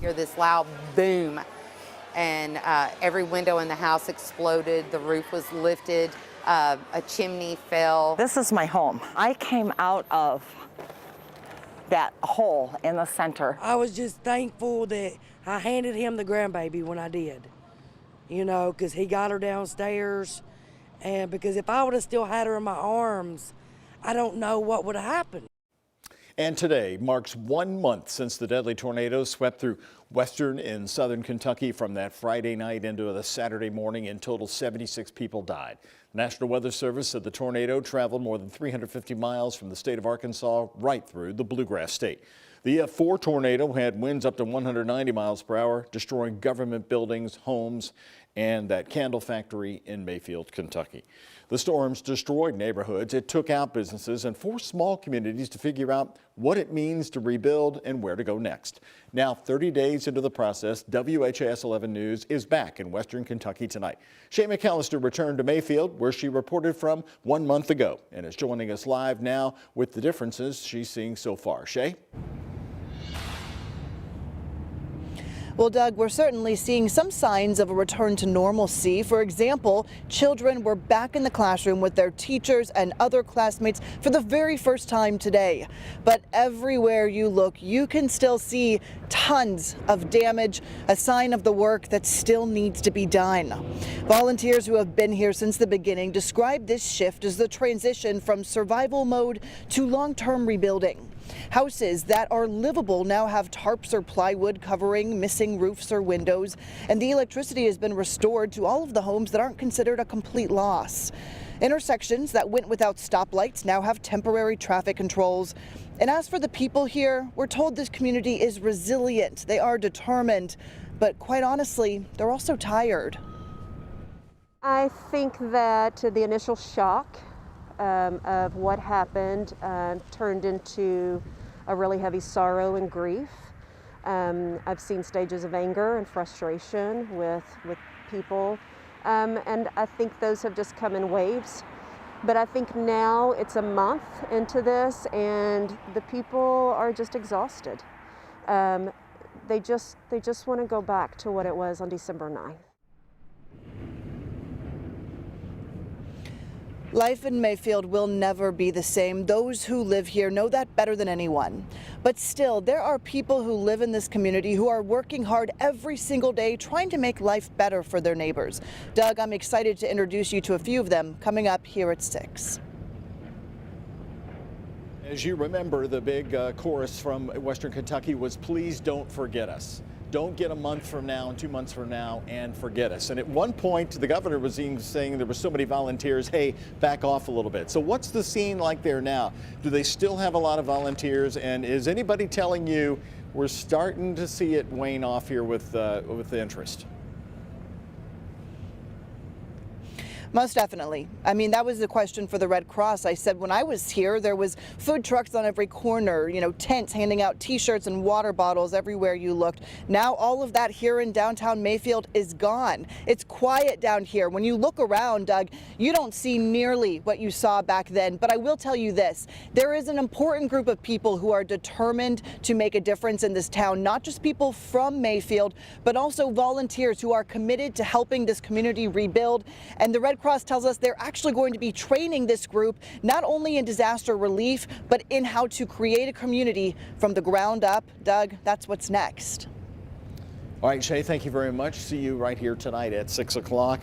hear this loud boom, and every window in the house exploded. The roof was lifted. A chimney fell. This is my home. I came out of that hole in the center. I was just thankful that I handed him the grandbaby when I did, you know, because he got her downstairs. And because if I would have still had her in my arms, I don't know what would have happened. And today marks 1 month since the deadly tornado swept through western and southern Kentucky from that Friday night into the Saturday morning. In total, 76 people died. The National Weather Service said the tornado traveled more than 350 miles from the state of Arkansas right through the Bluegrass State. The F4 tornado had winds up to 190 miles per hour, destroying government buildings, homes, and that candle factory in Mayfield, Kentucky. The storms destroyed neighborhoods. It took out businesses and forced small communities to figure out what it means to rebuild and where to go next. Now, 30 days into the process, WHAS 11 News is back in western Kentucky tonight. Shay McAllister returned to Mayfield, where she reported from 1 month ago, and is joining us live now with the differences she's seeing so far. Shay? Well, Doug, we're certainly seeing some signs of a return to normalcy. For example, children were back in the classroom with their teachers and other classmates for the very first time today. But everywhere you look, you can still see tons of damage, a sign of the work that still needs to be done. Volunteers who have been here since the beginning describe this shift as the transition from survival mode to long-term rebuilding. Houses that are livable now have tarps or plywood covering missing roofs or windows, and the electricity has been restored to all of the homes that aren't considered a complete loss. Intersections that went without stoplights now have temporary traffic controls. And as for the people here, we're told this community is resilient. They are determined, but quite honestly, they're also tired. I think that the initial shock of what happened turned into a really heavy sorrow and grief. I've seen stages of anger and frustration with people, and I think those have just come in waves. But I think now it's a month into this, and the people are just exhausted. They just want to go back to what it was on December 9th. Life in Mayfield will never be the same. Those who live here know that better than anyone. But still, there are people who live in this community who are working hard every single day trying to make life better for their neighbors. Doug, I'm excited to introduce you to a few of them coming up here at 6. As you remember, the big chorus from western Kentucky was, "Please don't forget us. Don't get a month from now and 2 months from now and forget us." And at one point, the governor was even saying there were so many volunteers, hey, back off a little bit. So what's the scene like there now? Do they still have a lot of volunteers? And is anybody telling you we're starting to see it wane off here with the interest? Most definitely. I mean, that was the question for the Red Cross. I said when I was here, there was food trucks on every corner, you know, tents handing out T-shirts and water bottles everywhere you looked. Now all of that here in downtown Mayfield is gone. It's quiet down here. When you look around, Doug, you don't see nearly what you saw back then. But I will tell you this, there is an important group of people who are determined to make a difference in this town, not just people from Mayfield, but also volunteers who are committed to helping this community rebuild. And the Red Cross tells us they're actually going to be training this group not only in disaster relief, but in how to create a community from the ground up. Doug, that's what's next. All right, Shay, thank you very much. See you right here tonight at 6 o'clock.